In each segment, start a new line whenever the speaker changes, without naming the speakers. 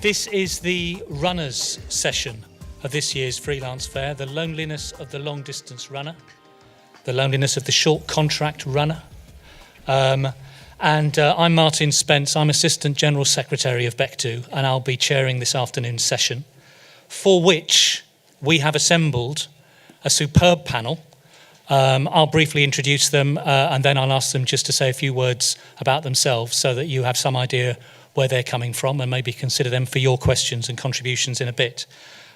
This is the runners session of this year's Freelance Fair, the loneliness of the long-distance runner, the loneliness of the short contract runner. I'm Martin Spence, I'm Assistant General Secretary of Bectu, and I'll be chairing this afternoon's session, for which we have assembled a superb panel. I'll briefly introduce them and then I'll ask them just to say a few words about themselves so that you have some idea where they're coming from and maybe consider them for your questions and contributions in a bit.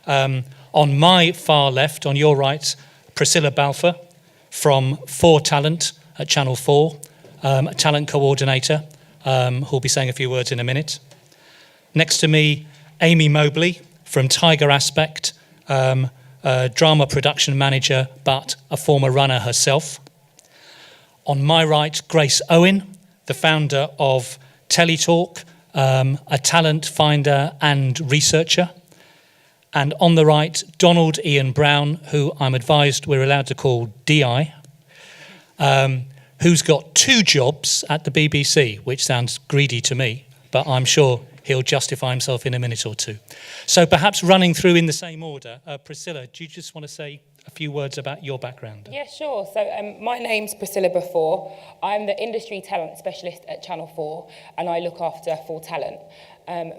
On my far left, on your right, Priscilla Baffour from Talent at Channel 4, a talent co-ordinator who'll be saying a few words in a minute. Next to me, Amy Mobley from Tiger Aspect, a drama production manager, but a former runner herself. On my right, Grace Owen, the founder of Telly Talk, a talent finder and researcher. And on the right, Donald-Iain Brown, who I'm advised we're allowed to call DI, who's got 2 jobs at the BBC, which sounds greedy to me, but I'm sure he'll justify himself in a minute or two. So perhaps running through in the same order, Priscilla, do you just want to say a few words about your background?
Yeah, sure. So my name's Priscilla Baffour. I'm the industry talent specialist at Channel 4, and I look after Full Talent.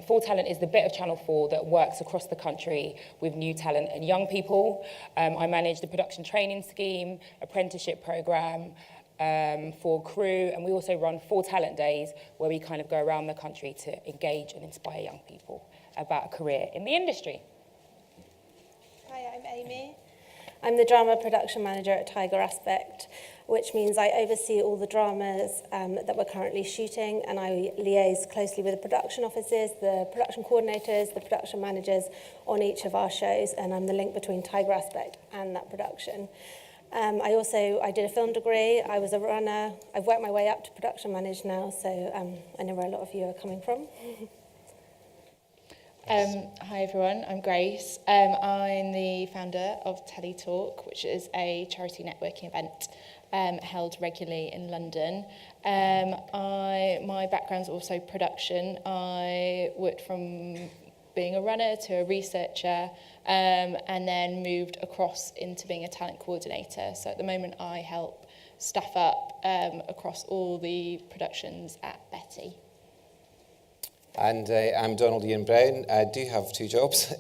Full Talent is the bit of Channel 4 that works across the country with new talent and young people. I manage the production training scheme, apprenticeship programme, for crew, and we also run Full Talent Days where we kind of go around the country to engage and inspire young people about a career in the industry.
Hi, I'm Amy. I'm the drama production manager at Tiger Aspect, which means I oversee all the dramas that we're currently shooting, and I liaise closely with the production offices, the production coordinators, the production managers on each of our shows, and I'm the link between Tiger Aspect and that production. I did a film degree, I was a runner, I've worked my way up to production manager now, so I know where a lot of you are coming from.
Hi everyone, I'm Grace. I'm the founder of Telly Talk, which is a charity networking event held regularly in London. My background's also production. I worked from being a runner to a researcher, and then moved across into being a talent coordinator. So at the moment I help staff up across all the productions at Betty.
And I'm Donald-Iain Brown. I do have 2 jobs.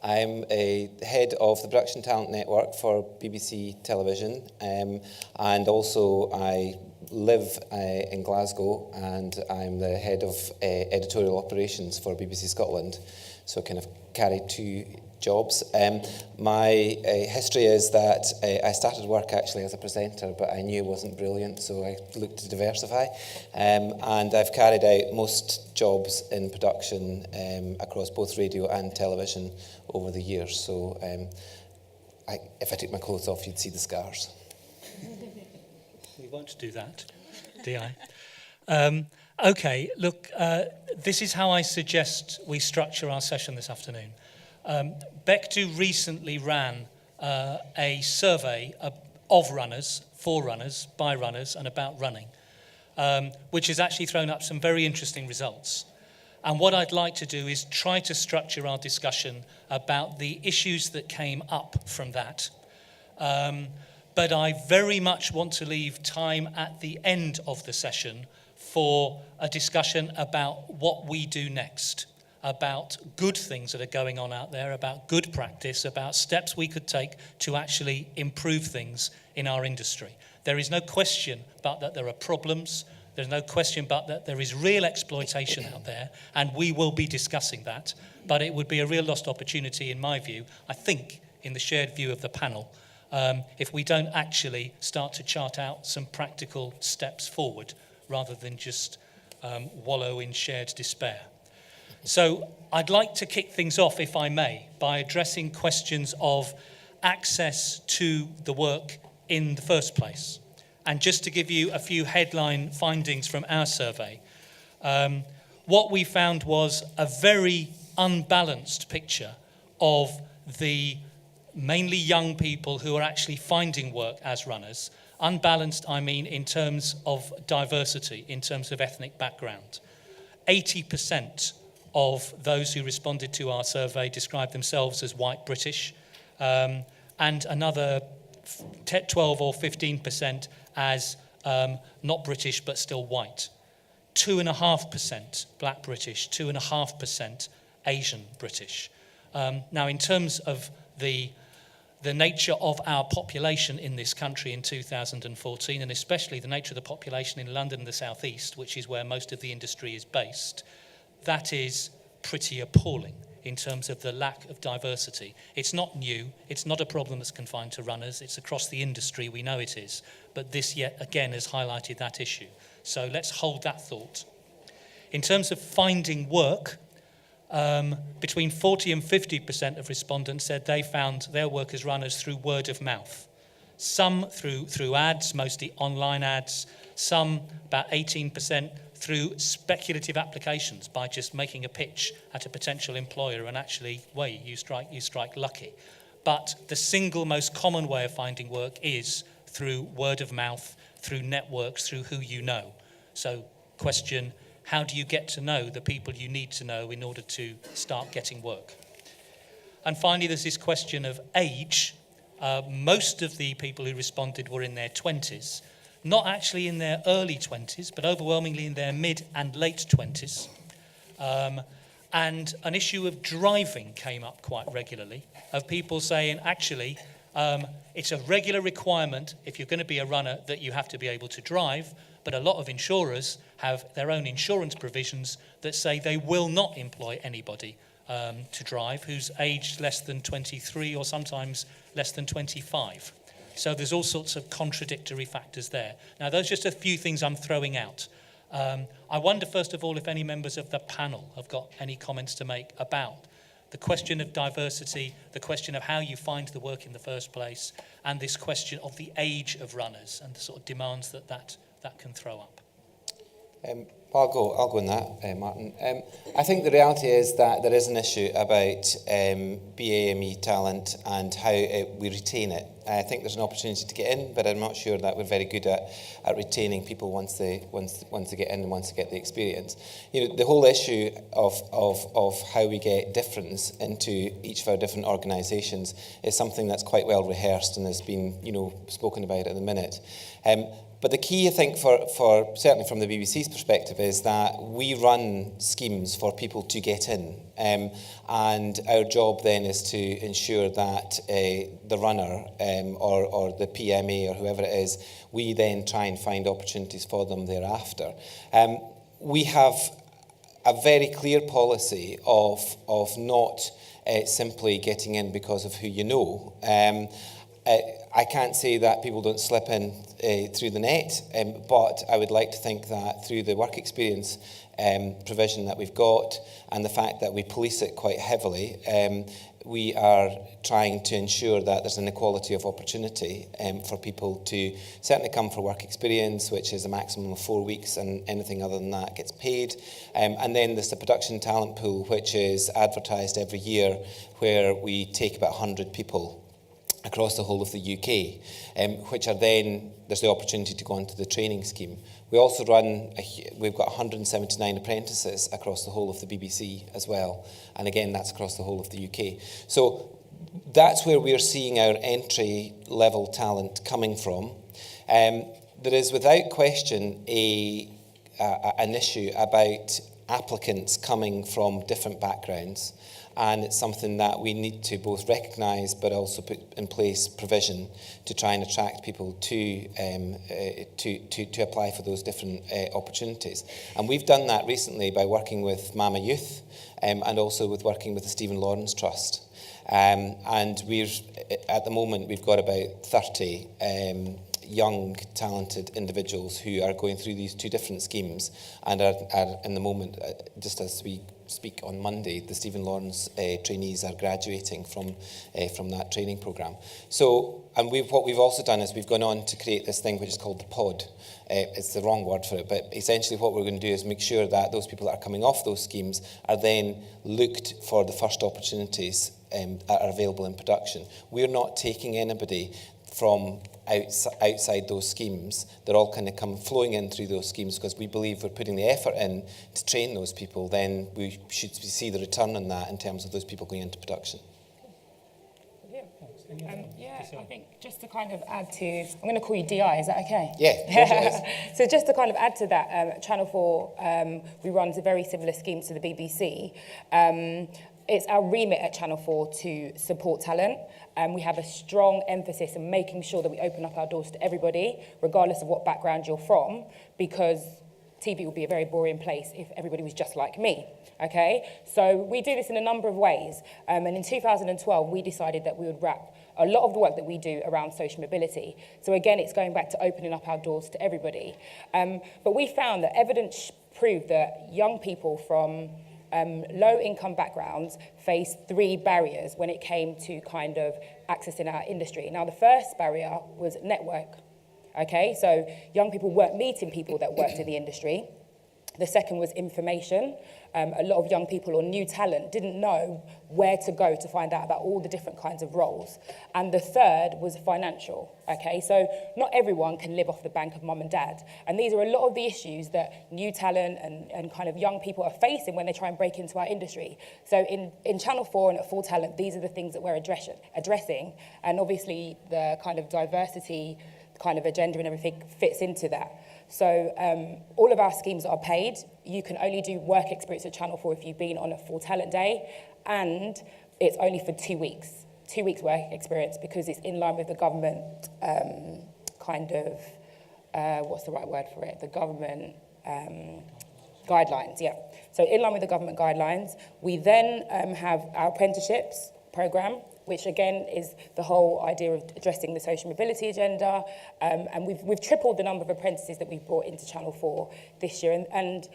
I'm a head of the Production Talent Network for BBC Television, and also I live in Glasgow, and I'm the head of editorial operations for BBC Scotland, so I kind of carry 2 jobs. My history is that I started work actually as a presenter, but I knew it wasn't brilliant, so I looked to diversify. And I've carried out most jobs in production across both radio and television over the years. So if I took my clothes off, you'd see the scars.
We won't do that, DI. Okay, look, this is how I suggest we structure our session this afternoon. Bectu recently ran a survey of runners, for runners, by runners, and about running, which has actually thrown up some very interesting results. And what I'd like to do is try to structure our discussion about the issues that came up from that. But I very much want to leave time at the end of the session for a discussion about what we do next, about good things that are going on out there, about good practice, about steps we could take to actually improve things in our industry. There is no question but that there are problems. There's no question but that there is real exploitation out there, and we will be discussing that. But it would be a real lost opportunity, in my view, I think, in the shared view of the panel, if we don't actually start to chart out some practical steps forward rather than just wallow in shared despair. So I'd like to kick things off, if I may, by addressing questions of access to the work in the first place. And just to give you a few headline findings from our survey, what we found was a very unbalanced picture of the mainly young people who are actually finding work as runners. Unbalanced, I mean, in terms of diversity, in terms of ethnic background. 80% of those who responded to our survey described themselves as white British, and another 12 or 15% as not British but still white. 2.5% black British, 2.5% Asian British. Now, in terms of the nature of our population in this country in 2014, and especially the nature of the population in London and the South East, which is where most of the industry is based, that is pretty appalling in terms of the lack of diversity. It's not new. It's not a problem that's confined to runners. It's across the industry. We know it is. But this, yet again, has highlighted that issue. So let's hold that thought. In terms of finding work, between 40 and 50% of respondents said they found their work as runners through word of mouth. Some through ads, mostly online ads. Some, about 18%, through speculative applications by just making a pitch at a potential employer and actually, wait, you strike lucky. But the single most common way of finding work is through word of mouth, through networks, through who you know. So, question, how do you get to know the people you need to know in order to start getting work? And finally, there's this question of age. Most of the people who responded were in their 20s, not actually in their early 20s, but overwhelmingly in their mid and late 20s. And an issue of driving came up quite regularly, of people saying, actually, it's a regular requirement, if you're going to be a runner, that you have to be able to drive, but a lot of insurers have their own insurance provisions that say they will not employ anybody to drive who's aged less than 23 or sometimes less than 25. So there's all sorts of contradictory factors there. Now, those are just a few things I'm throwing out. I wonder, first of all, if any members of the panel have got any comments to make about the question of diversity, the question of how you find the work in the first place, and this question of the age of runners and the sort of demands that can throw up.
I'll go on that, Martin. I think the reality is that there is an issue about BAME talent and how we retain it. I think there's an opportunity to get in, but I'm not sure that we're very good at retaining people once they get in and once they get the experience. You know, the whole issue of how we get difference into each of our different organisations is something that's quite well rehearsed and has been, spoken about at the minute. But the key, I think, for certainly from the BBC's perspective, is that we run schemes for people to get in. And our job then is to ensure that the runner or the PMA or whoever it is, we then try and find opportunities for them thereafter. We have a very clear policy of not simply getting in because of who you know. I can't say that people don't slip in through the net, but I would like to think that through the work experience provision that we've got and the fact that we police it quite heavily, we are trying to ensure that there's an equality of opportunity for people to certainly come for work experience, which is a maximum of 4 weeks, and anything other than that gets paid. And then there's the production talent pool, which is advertised every year, where we take about 100 people across the whole of the UK, which are then, there's the opportunity to go into the training scheme. We also we've got 179 apprentices across the whole of the BBC as well. And again, that's across the whole of the UK. So that's where we're seeing our entry level talent coming from. There is without question an issue about applicants coming from different backgrounds. And it's something that we need to both recognise but also put in place provision to try and attract people to apply for those different opportunities. And we've done that recently by working with Mama Youth and also with working with the Stephen Lawrence Trust. And at the moment we've got about 30 young, talented individuals who are going through these two different schemes and are in the moment, just as we speak on Monday, the Stephen Lawrence trainees are graduating from that training programme. So, and what we've also done is we've gone on to create this thing which is called the pod. It's the wrong word for it, but essentially what we're going to do is make sure that those people that are coming off those schemes are then looked for the first opportunities that are available in production. We're not taking anybody from outside those schemes. They're all kind of come flowing in through those schemes because we believe we're putting the effort in to train those people. Then we should see the return on that in terms of those people going into production.
I think just to kind of add to, I'm going to call you DI, is that okay?
Yeah, of course it is.
So just to kind of add to that, Channel 4, we run a very similar scheme to the BBC. It's our remit at Channel 4 to support talent. We have a strong emphasis on making sure that we open up our doors to everybody, regardless of what background you're from, because TV would be a very boring place if everybody was just like me, okay? So we do this in a number of ways. And in 2012, we decided that we would wrap a lot of the work that we do around social mobility. So again, it's going back to opening up our doors to everybody. But we found that evidence proved that young people from low-income backgrounds face 3 barriers when it came to kind of accessing our industry. Now, the first barrier was network. Okay, so young people weren't meeting people that worked in the industry. The second was information. A lot of young people or new talent didn't know where to go to find out about all the different kinds of roles. And the third was financial. Okay, so not everyone can live off the bank of mum and dad. And these are a lot of the issues that new talent and kind of young people are facing when they try and break into our industry. So in Channel 4 and at Full Talent, these are the things that we're addressing. And obviously the kind of diversity kind of agenda and everything fits into that. So all of our schemes are paid. You can only do work experience at Channel 4 if you've been on a Full Talent day, and it's only for 2 weeks. 2 weeks work experience because it's in line with the government what's the right word for it? The government guidelines, yeah. So in line with the government guidelines, we then have our apprenticeships program, which again is the whole idea of addressing the social mobility agenda. And we've tripled the number of apprentices that we've brought into Channel 4 this year. And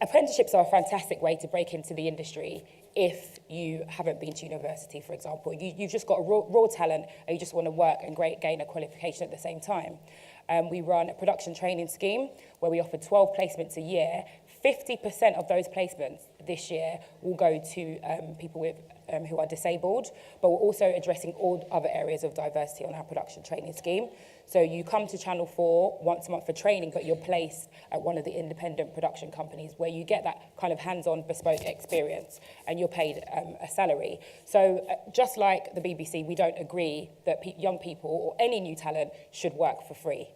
apprenticeships are a fantastic way to break into the industry if you haven't been to university, for example. You've just got a raw talent and you just want to work and gain a qualification at the same time. We run a production training scheme where we offer 12 placements a year. 50% of those placements this year will go to people with who are disabled, but we're also addressing all other areas of diversity on our production training scheme. So you come to Channel 4 once a month for training, but you're placed at one of the independent production companies where you get that kind of hands-on bespoke experience and you're paid a salary. So just like the BBC, we don't agree that young people or any new talent should work for free.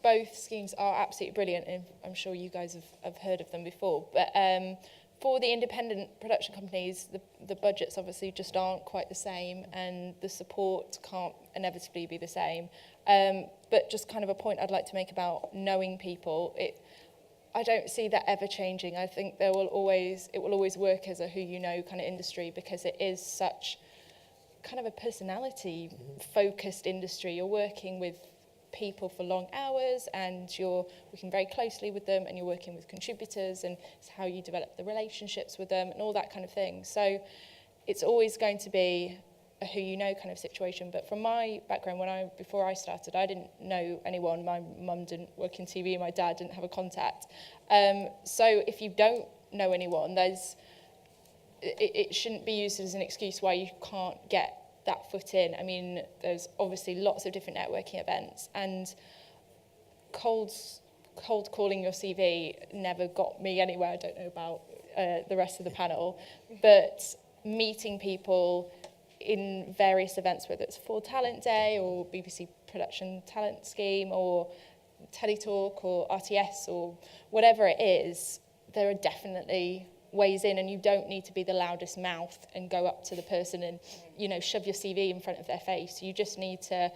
Both schemes are absolutely brilliant, and I'm sure you guys have heard of them before. But for the independent production companies, the budgets obviously just aren't quite the same, and the support can't inevitably be the same. But just kind of a point I'd like to make about knowing people, I don't see that ever changing. I think it will always work as a who you know kind of industry, because it is such kind of a personality-focused industry. You're working with people for long hours and you're working very closely with them, and you're working with contributors, and it's how you develop the relationships with them and all that kind of thing. So it's always going to be a who you know kind of situation. But from my background, before I started, I didn't know anyone. My mum didn't work in TV, my dad didn't have a contact. So if you don't know anyone, it shouldn't be used as an excuse why you can't get that foot in. I mean, there's obviously lots of different networking events, and cold calling your CV never got me anywhere. I don't know about the rest of the panel, but meeting people in various events, whether it's Full Talent Day or BBC Production Talent Scheme or Telly Talk or RTS or whatever it is, there are definitely ways in, and you don't need to be the loudest mouth and go up to the person and, shove your CV in front of their face. You just need to,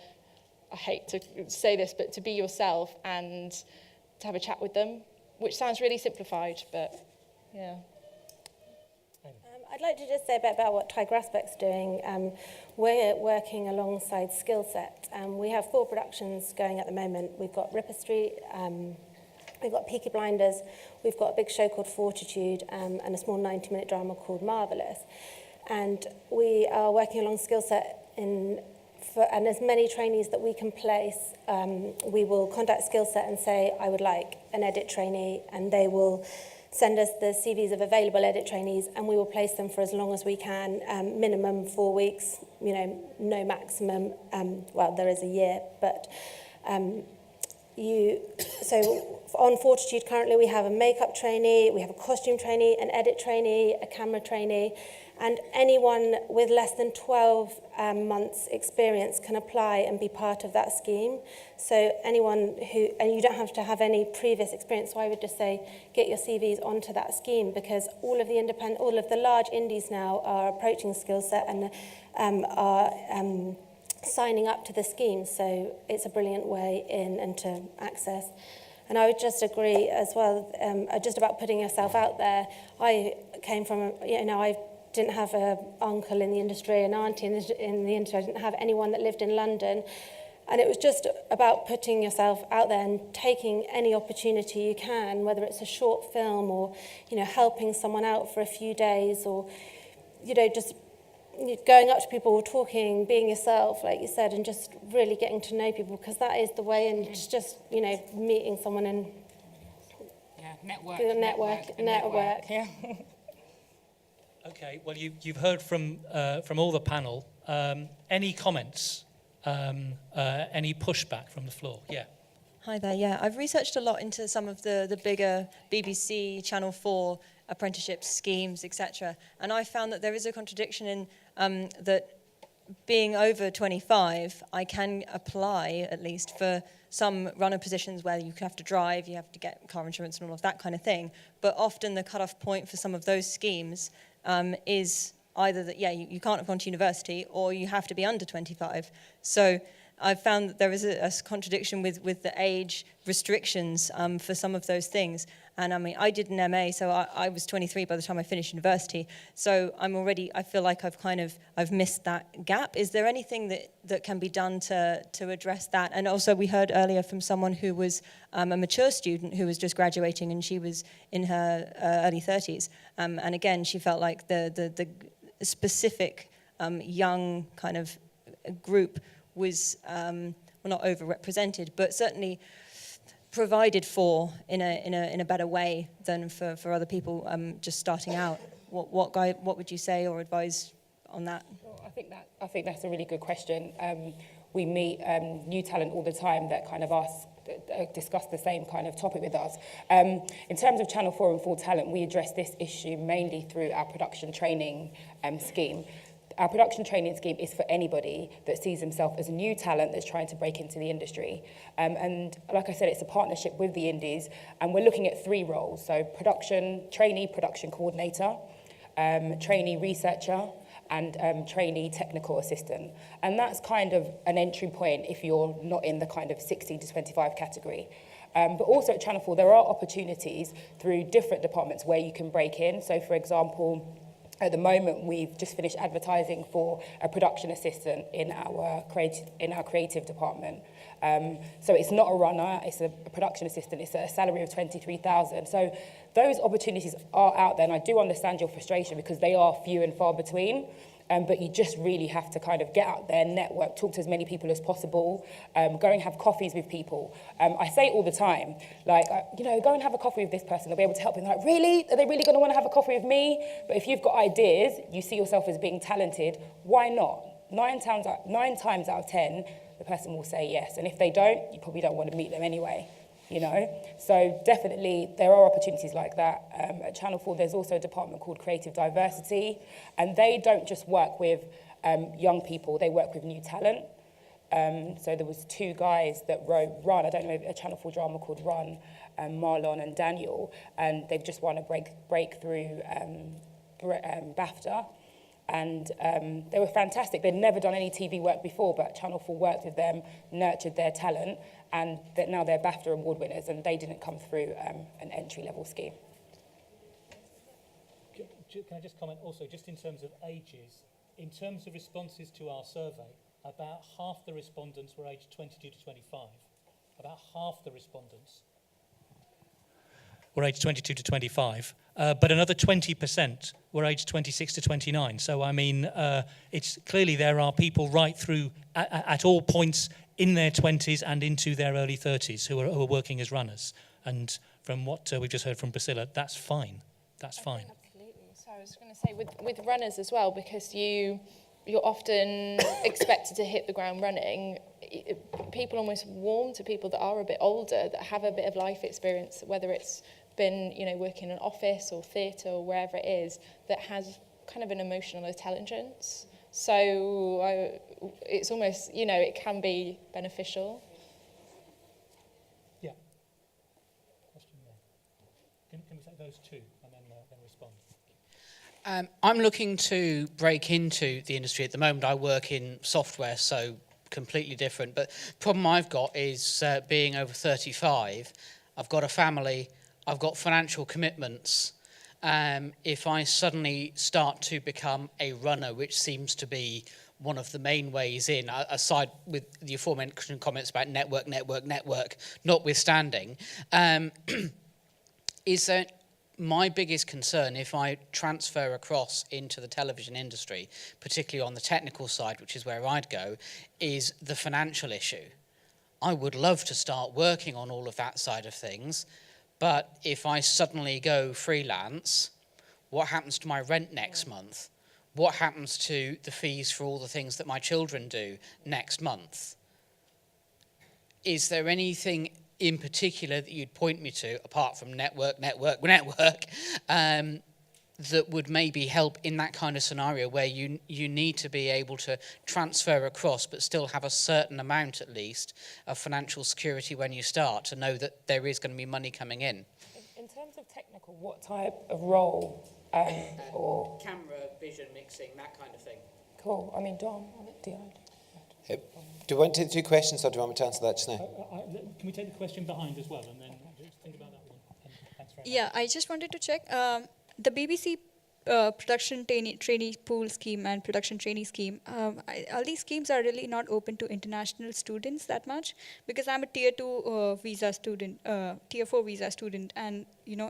I hate to say this, but to be yourself and to have a chat with them, which sounds really simplified, but yeah.
I'd like to just say a bit about what Tiger Aspect's doing. We're working alongside Skillset. We have 4 productions going at the moment. We've got Ripper Street, we've got Peaky Blinders, we've got a big show called Fortitude, and a small 90-minute drama called Marvellous. And we are working along Skillset and as many trainees that we can place, we will contact Skillset and say, I would like an edit trainee, and they will send us the CVs of available edit trainees, and we will place them for as long as we can, minimum 4 weeks, no maximum. Well, there is a year, but so on Fortitude currently we have a makeup trainee, we have a costume trainee, an edit trainee, a camera trainee, and anyone with less than 12 months experience can apply and be part of that scheme. So anyone who, and you don't have to have any previous experience, so I would just say get your CVs onto that scheme, because all of the large indies now are approaching skill set and are signing up to the scheme. So it's a brilliant way in and to access. And I would just agree as well, just about putting yourself out there. I came from, I didn't have an uncle in the industry, an auntie in the industry. I didn't have anyone that lived in London. And it was just about putting yourself out there and taking any opportunity you can, whether it's a short film or, helping someone out for a few days, or, just going up to people, talking, being yourself, like you said, and just really getting to know people, because that is the way, and just meeting someone and network. Yeah.
Okay, well, you've heard from all the panel. Any comments? Any pushback from the floor? Yeah.
Hi there. Yeah, I've researched a lot into some of the bigger BBC, Channel 4 apprenticeship schemes, etc. And I found that there is a contradiction in that being over 25, I can apply at least for some runner positions where you have to drive, you have to get car insurance and all of that kind of thing. But often the cut-off point for some of those schemes is either that, you can't have gone to university, or you have to be under 25. So I've found that there is a contradiction with the age restrictions for some of those things. And I did an MA, so I was 23 by the time I finished university. So I feel like I've missed that gap. Is there anything that can be done to address that? And also we heard earlier from someone who was a mature student who was just graduating, and she was in her early 30s. And again, she felt like the specific young kind of group was not overrepresented, but certainly provided for in a better way than for other people just starting out. What would you say or advise on that?
Well, I think that's a really good question. We meet new talent all the time that kind of discuss the same kind of topic with us. In terms of Channel 4 and Full Talent, we address this issue mainly through our production training scheme. Our production training scheme is for anybody that sees himself as a new talent that's trying to break into the industry. And like I said, it's a partnership with the indies, and we're looking at 3 roles. So trainee production coordinator, trainee researcher, and trainee technical assistant. And that's kind of an entry point if you're not in the kind of 16 to 25 category. But also at Channel 4, there are opportunities through different departments where you can break in. So for example, at the moment, we've just finished advertising for a production assistant in our creative department. So it's not a runner, it's a production assistant, it's a salary of 23,000. So those opportunities are out there, and I do understand your frustration because they are few and far between. But you just really have to kind of get out there, network, talk to as many people as possible, go and have coffees with people. I say it all the time, go and have a coffee with this person, they'll be able to help you. And they're like, really? Are they really going to want to have a coffee with me? But if you've got ideas, you see yourself as being talented, why not? 9 times out of 10, the person will say yes. And if they don't, you probably don't want to meet them anyway. So definitely there are opportunities like that. At Channel 4, there's also a department called Creative Diversity, and they don't just work with young people, they work with new talent. So there was 2 guys that wrote Run, I don't know, a Channel 4 drama called Run, Marlon and Daniel, and they've just won a breakthrough BAFTA. And they were fantastic. They'd never done any TV work before, but Channel 4 worked with them, nurtured their talent, and now they're BAFTA award winners, and they didn't come through an entry-level scheme.
Can I just comment also, just in terms of ages, in terms of responses to our survey, about half the respondents were aged 22 to 25. About half the respondents were aged 22 to 25, but another 20% were aged 26 to 29. So, it's clearly there are people right through at all points in their 20s and into their early 30s who are working as runners. And from what we've just heard from Priscilla, that's fine. That's fine.
Absolutely. So I was going to say with runners as well, because you're often expected to hit the ground running. People almost warm to people that are a bit older, that have a bit of life experience, whether it's been, working in an office or theatre or wherever it is, that has kind of an emotional intelligence. So it's almost, it can be beneficial.
Yeah. Question there. Can we take those two and then respond?
I'm looking to break into the industry at the moment. I work in software, so completely different. But the problem I've got is being over 35. I've got a family. I've got financial commitments. If I suddenly start to become a runner, which seems to be one of the main ways in, aside with the aforementioned comments about network, notwithstanding, is that my biggest concern, if I transfer across into the television industry, particularly on the technical side, which is where I'd go, is the financial issue. I would love to start working on all of that side of things, but if I suddenly go freelance, what happens to my rent next month? What happens to the fees for all the things that my children do next month? Is there anything in particular that you'd point me to, apart from network, that would maybe help in that kind of scenario where you need to be able to transfer across but still have a certain amount at least of financial security when you start, to know that there is going to be money coming in?
In terms of technical, what type of role or...
Camera, vision, mixing, that kind of thing.
Cool. I mean, Dom, do
Do you want to take two questions, or do you want me to answer that just now?
Can we take the question behind as well, and then just think about that one? And thanks very much.
Yeah, I just wanted to check the BBC production trainee pool scheme and production trainee scheme. All these schemes are really not open to international students that much, because I'm a tier 2 visa student, tier 4 visa student, and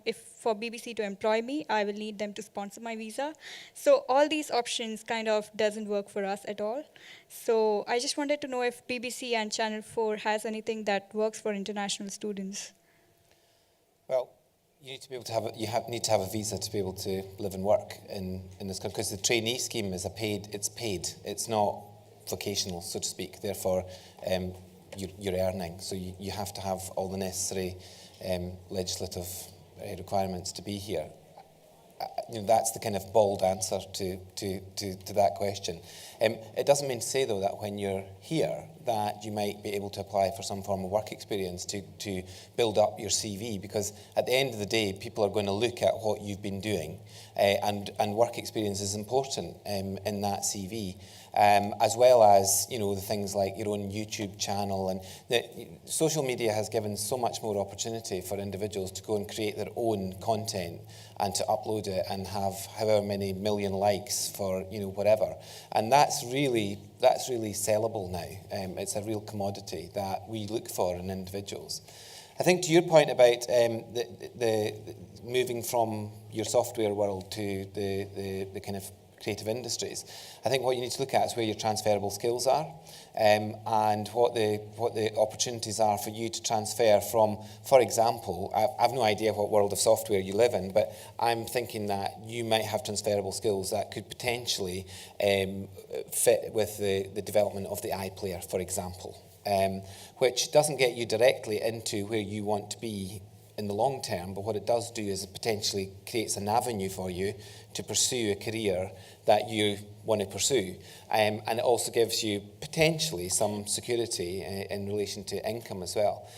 if for BBC to employ me, I will need them to sponsor my visa. So all these options kind of doesn't work for us at all. So I just wanted to know if BBC and Channel 4 has anything that works for international students.
Well, you need to be able to have need to have a visa to be able to live and work in this country, because the trainee scheme is paid. It's not vocational, so to speak. Therefore, you're earning. So you have to have all the necessary legislative requirements to be here. That's the kind of bald answer to that question. It doesn't mean to say, though, that when you're here that you might be able to apply for some form of work experience to build up your CV, because at the end of the day, people are going to look at what you've been doing, and work experience is important in that CV, as well as the things like your own YouTube channel. And social media has given so much more opportunity for individuals to go and create their own content and to upload it and have however many million likes for whatever, and that's really sellable now. It's a real commodity that we look for in individuals. I think to your point about the moving from your software world to the kind of creative industries, I think what you need to look at is where your transferable skills are, and what the opportunities are for you to transfer from. For example, I've no idea what world of software you live in, but I'm thinking that you might have transferable skills that could potentially fit with the development of the iPlayer, for example, which doesn't get you directly into where you want to be in the long term, but what it does do is it potentially creates an avenue for you to pursue a career that you want to pursue, and it also gives you potentially some security in relation to income as well.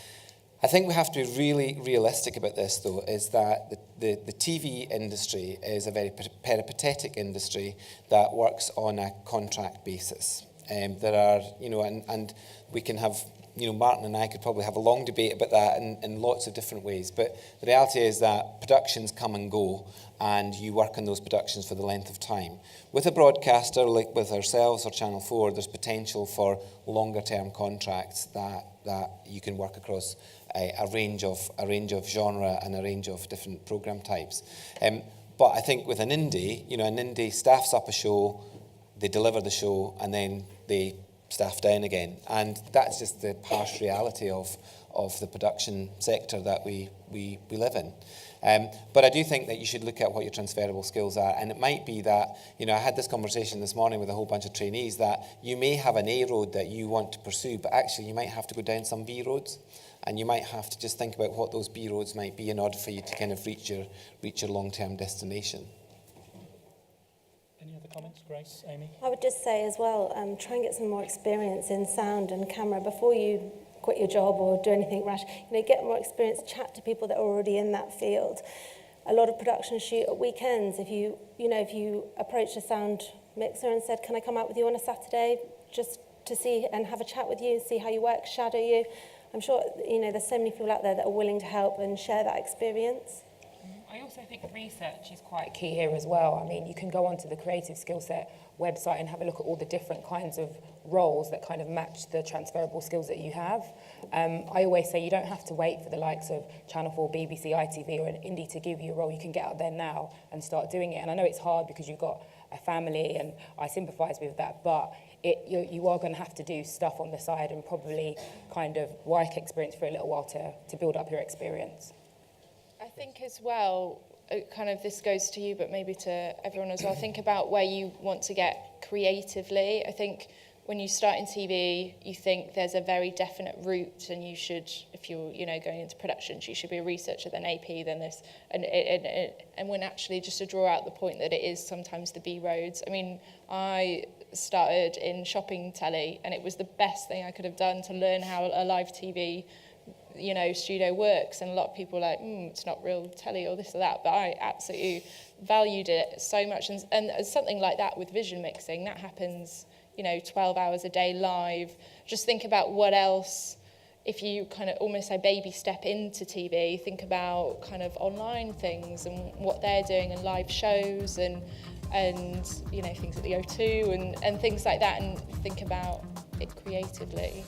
I think we have to be really realistic about this, though, is that the TV industry is a very peripatetic industry that works on a contract basis. There are, and we can have, Martin and I could probably have a long debate about that in lots of different ways. But the reality is that productions come and go, and you work on those productions for the length of time. With a broadcaster like with ourselves or Channel 4, there's potential for longer-term contracts that you can work across a range of genre and a range of different program types. But I think with an indie staffs up a show, they deliver the show, and then they staff down again. And that's just the harsh reality of the production sector that we we live in. But I do think that you should look at what your transferable skills are, and it might be that, you know, I had this conversation this morning with a whole bunch of trainees, that you may have an A road that you want to pursue, but actually you might have to go down some B roads, and you might have to just think about what those B roads might be in order for you to kind of reach your long-term destination.
Any other comments, Grace, Amy?
I would just say as well, try and get some more experience in sound and camera before you quit your job or do anything rash. You know, get more experience, chat to people that are already in that field. A lot of productions shoot at weekends. If you approached a sound mixer and said, can I come out with you on a Saturday just to see and have a chat with you, see how you work, shadow you, I'm sure, you know, there's so many people out there that are willing to help and share that experience.
I also think research is quite key here as well. I mean, you can go onto the Creative Skillset website and have a look at all the different kinds of roles that kind of match the transferable skills that you have. I always say you don't have to wait for the likes of Channel 4, BBC, ITV or an indie to give you a role. You can get out there now and start doing it. And I know it's hard because you've got a family, and I sympathise with that, but you are going to have to do stuff on the side and probably kind of work experience for a little while to build up your experience.
I think as well, kind of this goes to you, but maybe to everyone as well, think about where you want to get creatively. I think when you start in TV, you think there's a very definite route, and you should, if you're going into productions, you should be a researcher, then AP, then this, and when actually, just to draw out the point that it is sometimes the B roads. I mean, I started in shopping telly, and it was the best thing I could have done to learn how a live TV studio works, and a lot of people are like, it's not real telly or this or that, but I absolutely valued it so much. And something like that with vision mixing, that happens 12 hours a day live. Just think about what else, if you kind of almost say baby step into TV, think about kind of online things and what they're doing, and live shows and things at the O2 and things like that, and think about it creatively.